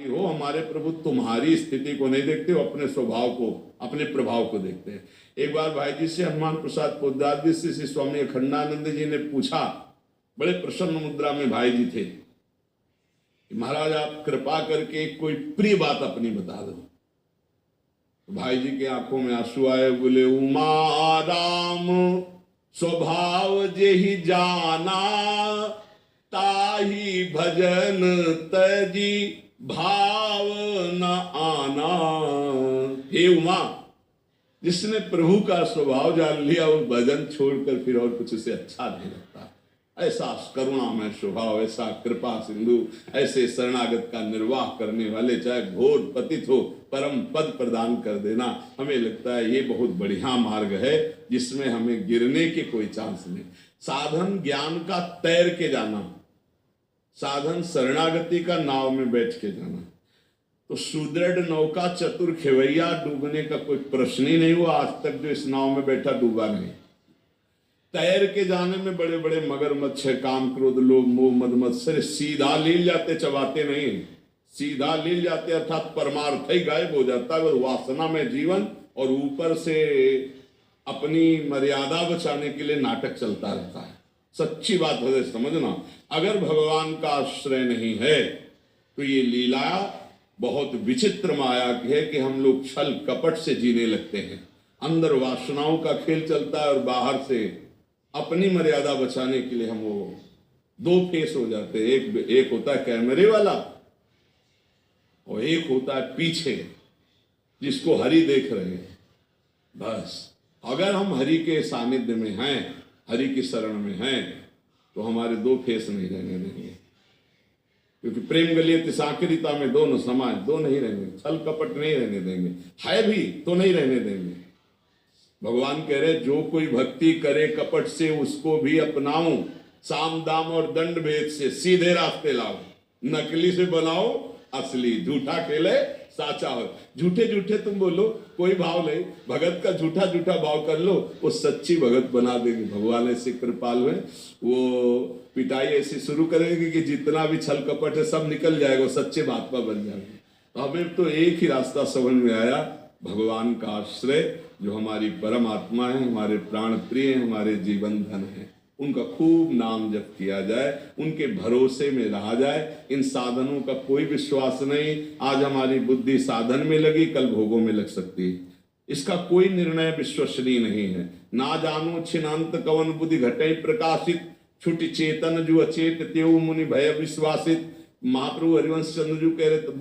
हो हमारे प्रभु तुम्हारी स्थिति को नहीं देखते हो, अपने स्वभाव को, अपने प्रभाव को देखते हैं। एक बार भाई जी से हनुमान प्रसाद पोद्दार जी से स्वामी अखंडानंद जी ने पूछा, बड़े प्रसन्न मुद्रा में भाई जी थे, महाराज आप कृपा करके कोई प्रिय बात अपनी बता दो। तो भाई जी के आंखों में आंसू आए, बोले उमा राम स्वभाव जेहि जाना, ताही भजन तजी भाव न आना। हे उमा, जिसने प्रभु का स्वभाव जान लिया वो भजन छोड़कर फिर और कुछ उसे अच्छा नहीं लगता। ऐसा करुणामय स्वभाव, ऐसा कृपा सिंधु, ऐसे शरणागत का निर्वाह करने वाले, चाहे घोर पतित हो, परम पद प्रदान कर देना, हमें लगता है ये बहुत बढ़िया मार्ग है जिसमें हमें गिरने के कोई चांस नहीं। साधन ज्ञान का तैर के जाना, साधन शरणागति का नाव में बैठ के जाना। तो सुदृढ़ नौका चतुर खेवैया, डूबने का कोई प्रश्न ही नहीं हुआ। आज तक जो इस नाव में बैठा डूबा नहीं। तैर के जाने में बड़े बड़े मगरमच्छ, काम क्रोध लोभ मोह मद मत्सर सीधा लील जाते, चबाते नहीं, सीधा लील जाते, अर्थात परमार्थ ही गायब हो जाता है। वासना में जीवन और ऊपर से अपनी मर्यादा बचाने के लिए नाटक चलता रहता है। सच्ची बात है समझना, अगर भगवान का आश्रय नहीं है तो ये लीला बहुत विचित्र माया की है कि हम लोग छल कपट से जीने लगते हैं। अंदर वासनाओं का खेल चलता है और बाहर से अपनी मर्यादा बचाने के लिए हम वो दो फेस हो जाते हैं। एक होता है कैमरे वाला और एक होता है पीछे जिसको हरि देख रहे हैं। बस अगर हम हरि के सानिध्य में हैं, हरि की शरण में हैं, तो हमारे दो फेस नहीं रहने देंगे, क्योंकि प्रेम गलियत साकरिता में दो न समाज, दो नहीं रहने, छल कपट नहीं रहने देंगे, है भी तो नहीं रहने देंगे। भगवान कह रहे जो कोई भक्ति करे कपट से उसको भी अपनाओ, साम दाम और दंड भेद से सीधे रास्ते लाओ, नकली से बनाओ असली, झूठा खेले साचा हो। झूठे झूठे तुम बोलो कोई भाव नहीं, भगत का झूठा झूठा भाव कर लो, वो सच्ची भगत बना देंगे। भगवान ऐसे कृपालु है, वो पिटाई ऐसी शुरू करेंगे कि जितना भी छल कपट है सब निकल जाएगा, सच्चे महात्मा बन जाएंगे। तो हमें तो एक ही रास्ता समझ में आया, भगवान का आश्रय, जो हमारी परम आत्मा है, हमारे प्राण प्रिय है, हमारे जीवन धन है, उनका खूब नाम जप किया जाए, उनके भरोसे में रहा जाए। इन साधनों का कोई विश्वास नहीं। आज हमारी बुद्धि साधन में लगी, कल भोगों में लग सकती है। इसका कोई निर्णय विश्वसनीय नहीं है। ना जानो छिनांत कवन बुद्धि घटे प्रकाशित, छुट चेतन जो अचेत तेऊ मुनि भय विश्वासित। महाप्रभु हरिवंश चंद्र जी कह रहे